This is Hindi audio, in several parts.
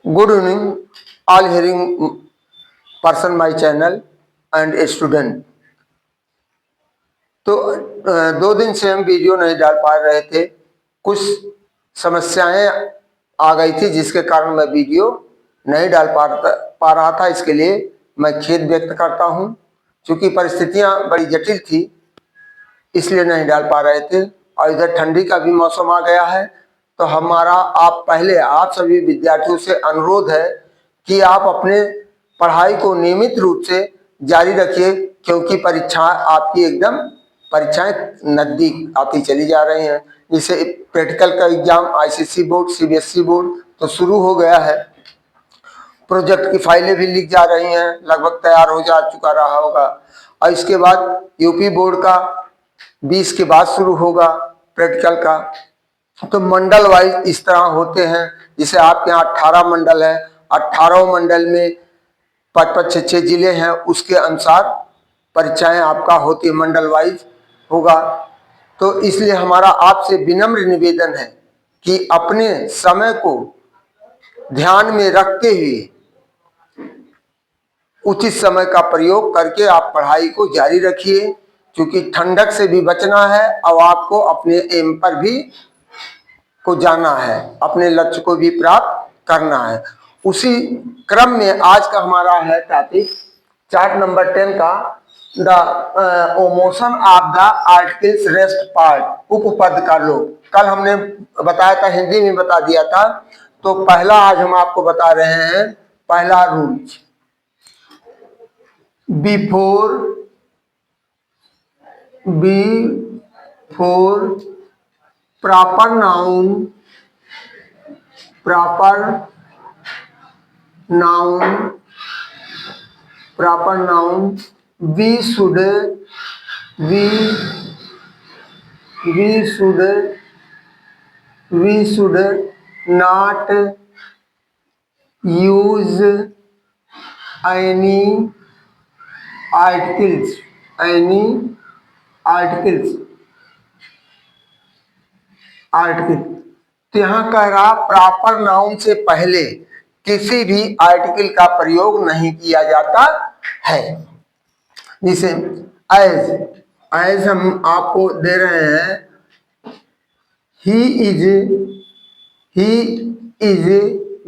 Good evening, all hearing person my channel and a student. तो 2 दिन से हम वीडियो नहीं डाल पा रहे थे। कुछ समस्याएं आ गई थी जिसके कारण मैं वीडियो नहीं डाल पा रहा था। इसके लिए मैं खेद व्यक्त करता हूं। चूंकि परिस्थितियां बड़ी जटिल थी इसलिए नहीं डाल पा रहे थे, और इधर ठंडी का भी मौसम आ गया है। तो हमारा आप सभी विद्यार्थियों से अनुरोध है कि आप अपने पढ़ाई को नियमित रूप से जारी रखिए, क्योंकि परीक्षाएं नजदीक आती चली जा रही हैं। जैसे प्रैक्टिकल का exam ICSE board, CBSE board तो शुरू हो गया है। प्रोजेक्ट की फाइलें भी लिख जा रही हैं, लगभग तैयार हो जा चुका रहा होगा। और इसके बाद यूपी बोर्ड का 20 के बाद शुरू होगा प्रैक्टिकल का। तो मंडल वाइज इस तरह होते हैं। जैसे आपके यहाँ 18 मंडल है, 18 मंडल में 5-5, 6-6 जिले हैं, उसके अनुसार परीक्षाएं आपका होती है, मंडल वाइज होगा। तो इसलिए हमारा आपसे विनम्र निवेदन है कि अपने समय को ध्यान में रखते हुए उचित समय का प्रयोग करके आप पढ़ाई को जारी रखिए, क्योंकि ठंडक से भी बचना है और आपको अपने एम पर भी को जाना है, अपने लक्ष्य को भी प्राप्त करना है। उसी क्रम में आज का हमारा है टॉपिक चार्ट नंबर 10 का the omission of the articles rest part, उपपद का लोप। कल हमने बताया था, हिंदी में बता दिया था। तो पहला आज हम आपको बता रहे हैं, पहला rule, before proper noun we should not use any articles तो यहाँ कह रहा प्रॉपर नाउन से पहले किसी भी आर्टिकल का प्रयोग नहीं किया जाता है। जैसे एज हम आपको दे रहे हैं, he is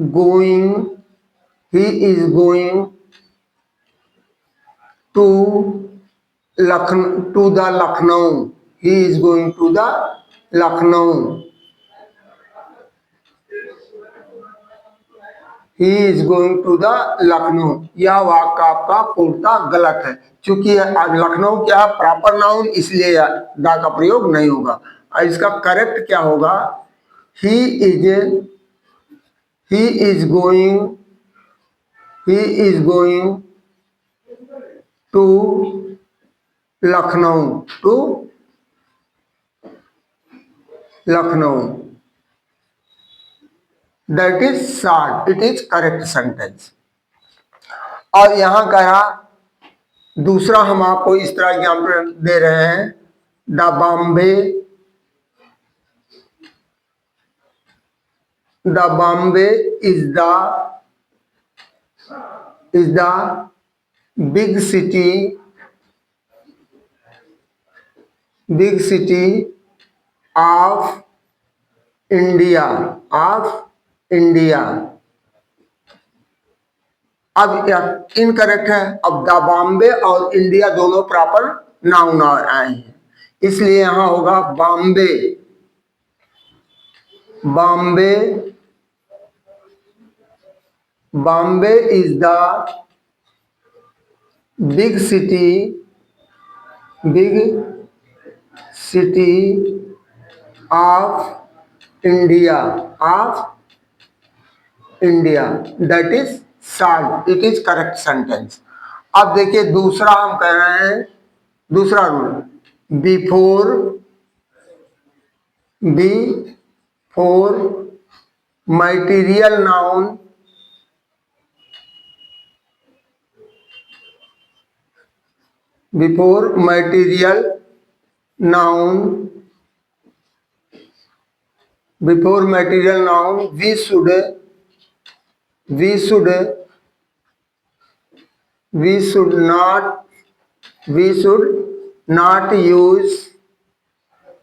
going to the Lucknow, he is going to the Lucknow, he is going to the Lucknow. यह वाक्य आपका पूर्णतः गलत है, क्योंकि लखनऊ क्या प्रॉपर नाउन, इसलिए दा का प्रयोग नहीं होगा। इसका करेक्ट क्या होगा, he is going to Lucknow, that is short, it is correct sentence. और यहां कहा दूसरा, हम आपको इस तरह एग्जाम्पल दे रहे हैं, the Bombay is the big city of India. अब इनकरेक्ट है। अब द बॉम्बे और इंडिया दोनों प्रॉपर नाउन आए हैं, इसलिए यहां होगा Bombay is the big city of India, that is short, it is correct sentence. अब देखिए दूसरा हम कह रहे हैं, दूसरा rule, before material noun we should we should not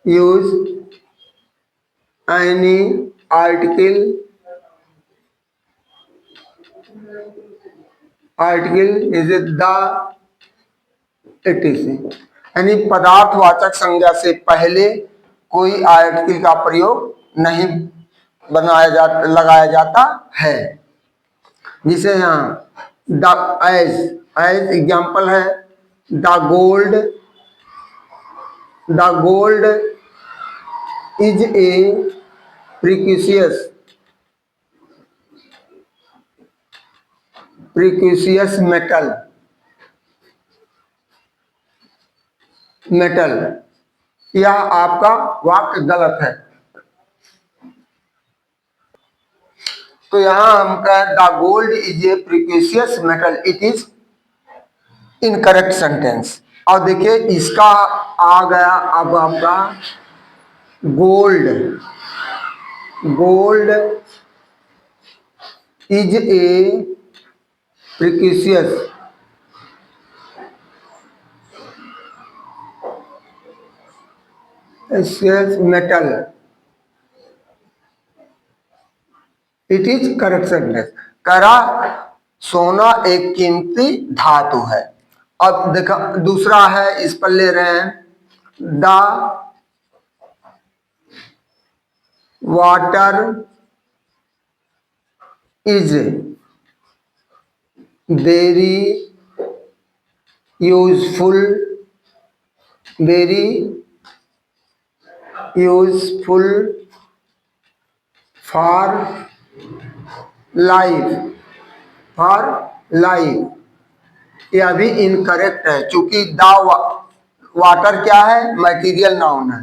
use any article is it the etc, यानी पदार्थवाचक संज्ञा से पहले कोई आर्टिकल का प्रयोग नहीं लगाया जाता है। जिसे यहाँ द एज एग्जाम्पल है, the gold is a precious metal. यह आपका वाक्य गलत है। तो यहां हम कहें the gold is a precious metal, it is incorrect sentence. और देखिए इसका आ गया अब आपका gold is a precious metal, it is correct sentence. करा सोना एक कीमती धातु है। अब देखा दूसरा है, इस पर ले रहे हैं the water is very useful for life. यह भी इनकरेक्ट है, क्योंकि द वाटर क्या है, मटेरियल नाउन है।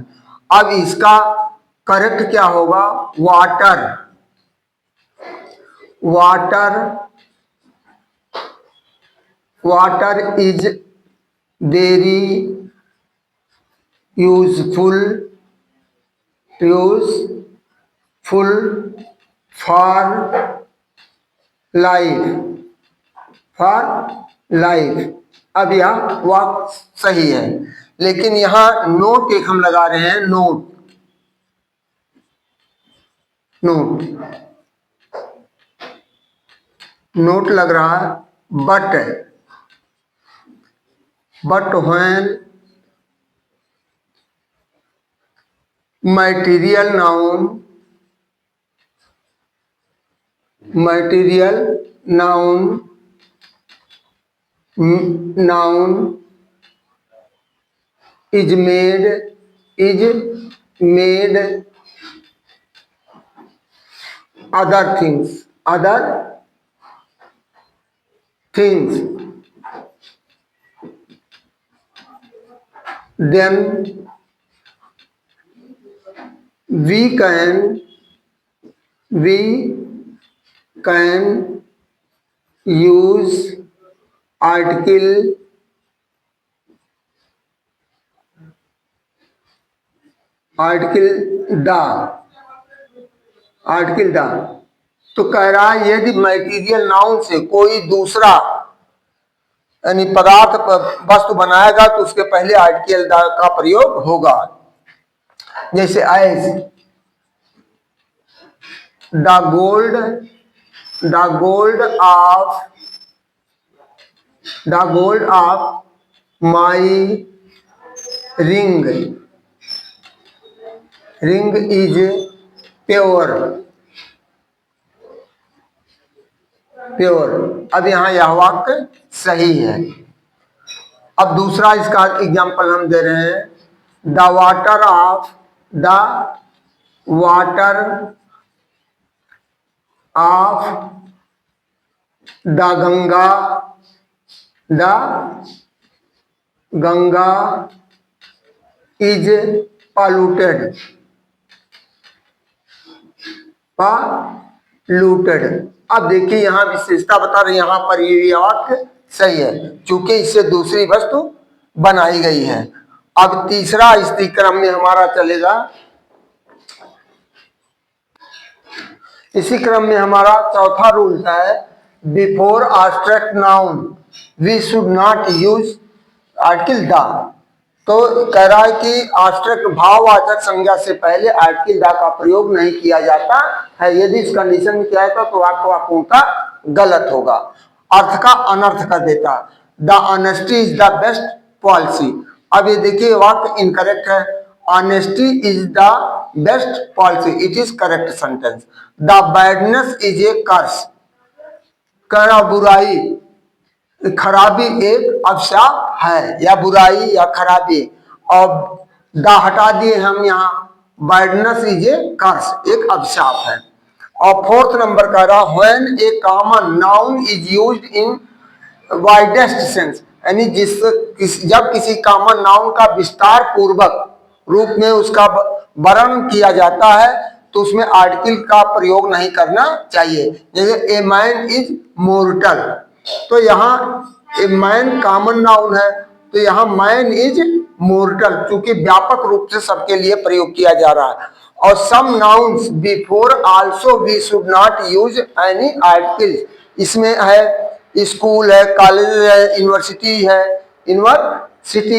अब इसका करेक्ट क्या होगा, water is very useful for life. अब यह वाक्य सही है, लेकिन यहां नोट एक हम लगा रहे हैं, नोट लग रहा है, but when material noun is made other things then we can use article the. तो कह रहा है यदि मटेरियल नाउन से कोई दूसरा यानी पदार्थ वस्तु बनाएगा तो उसके पहले आर्टिकल द का प्रयोग होगा। जैसे as the gold of my ring is pure. अब यहां यह वाक्य सही है। अब दूसरा इसका एग्जाम्पल हम दे रहे हैं, the water of the Ganga is polluted। अब देखिए यहां विशेषता बता रहे, यहां पर ये वाक्य सही है क्योंकि इससे दूसरी वस्तु बनाई गई है। अब तीसरा इसी क्रम में हमारा चलेगा, इसी क्रम में हमारा चौथा रूल है, before abstract noun we should not use article the. तो कह रहा है कि एब्स्ट्रैक्ट भाववाचक संज्ञा से पहले आर्टिकल द का प्रयोग नहीं किया जाता है। यदि इस कंडीशन में किया जाता तो वाक्य पूर्णता गलत होगा, अर्थ का अनर्थ कर देता। The honesty is the best policy. अब ये देखिए वाक्य इनकरेक्ट है। Honesty is the best policy, it is correct sentence. The badness is a curse, कहना बुराई खराबी एक अभिशाप है, या बुराई या खराबी। और द हटा दिए हम यहाँ, बैडनेस इज ए कर्स, एक अभिशाप है। और फोर्थ नंबर कह रहा, when A common noun is used in widest sense, यानी जब किसी कॉमन नाउन का विस्तार पूर्वक रूप में उसका वर्णन किया जाता है तो उसमें आर्टिकल का प्रयोग नहीं करना चाहिए। जैसे ए मैन इज मोर्टल, तो यहाँ ए मैन कॉमन नाउन है, तो यहाँ मैन इज मोर्टल चूंकि व्यापक रूप से सबके लिए प्रयोग किया जा रहा है। और some nouns before also we should not use any article, इसमें है स्कूल है, कॉलेज है, यूनिवर्सिटी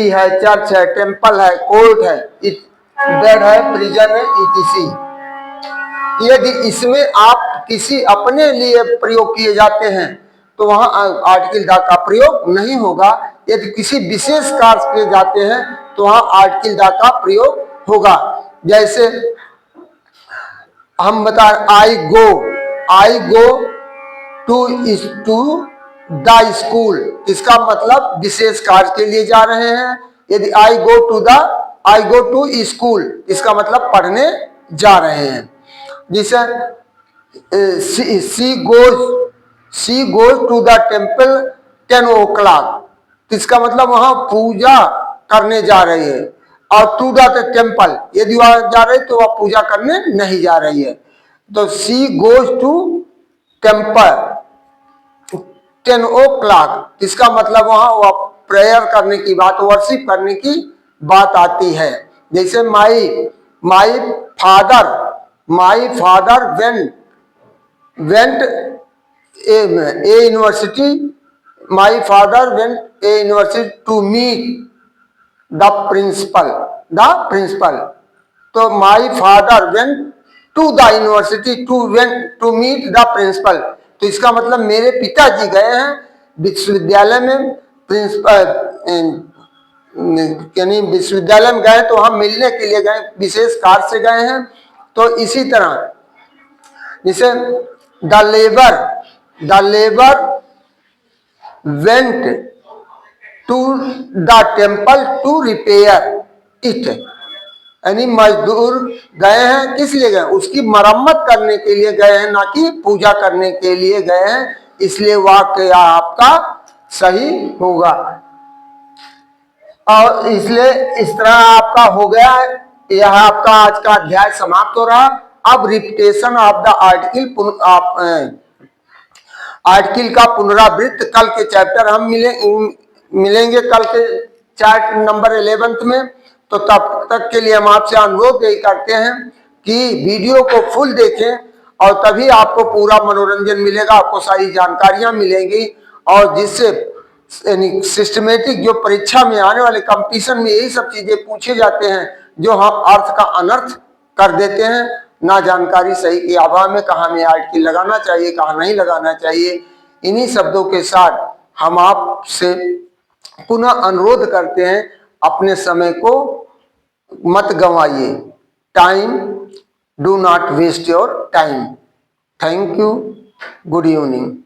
है, चर्च है, टेम्पल है, कोर्ट है, बेड है, प्रिजन है, etc। यदि इसमें आप किसी अपने लिए प्रयोग किए जाते हैं तो वहां आर्टिकल द का प्रयोग नहीं होगा। यदि किसी विशेष कार्य किए जाते हैं तो वहां आर्टिकल द का प्रयोग होगा। जैसे हम बता, आई गो टू द स्कूल, इसका मतलब विशेष कार्य के लिए जा रहे हैं। यदि आई गो टू स्कूल, इसका मतलब पढ़ने जा रहे हैं। जैसे she goes to the temple 10 o'clock, इसका मतलब वहां पूजा करने जा रही है। और टू द टेम्पल, यदि वहां जा रही तो वह पूजा करने नहीं जा रही है। तो she goes to temple 10 o'clock, इसका मतलब वहां वह प्रेयर करने की बात, वर्शिप करने की बात आती है। जैसे my father went a university, my father went a university to meet the principal. तो my father went to the university to meet the principal, तो इसका मतलब मेरे पिताजी गए हैं विश्वविद्यालय में, प्रिंसिपल यानी विश्वविद्यालय में गए तो हम मिलने के लिए गए, विशेष कार्य से गए हैं। तो इसी तरह जैसे the labour went to the temple to repair it, यानी मजदूर गए हैं, किस लिए गए? उसकी मरम्मत करने के लिए गए हैं, ना कि पूजा करने के लिए गए हैं। इसलिए वाक्य आपका सही होगा। और इसलिए इस तरह आपका हो गया। यह आपका आज का अध्याय समाप्त हो रहा। अब रिपीटेशन ऑफ द आर्टिकल का पुनरावृत्त कल के चैप्टर हम मिलेंगे कल के चैप्टर नंबर 11 में। तो तब तक के लिए हम आपसे अनुरोध यही करते हैं कि वीडियो को फुल देखें, और तभी आपको पूरा मनोरंजन मिलेगा, आपको सारी जानकारियां मिलेंगी। और जिससे सिस्टमेटिक जो परीक्षा में आने वाले कंपटीशन में यही सब चीजें पूछे जाते हैं जो हम अर्थ का अनर्थ कर देते हैं, ना जानकारी सही के अभाव में कहाँ में आर्टिकल लगाना चाहिए, कहाँ नहीं लगाना चाहिए। इन्हीं शब्दों के साथ हम आपसे पुनः अनुरोध करते हैं, अपने समय को मत गंवाइए। Time, do not waste your time. Thank you, good evening.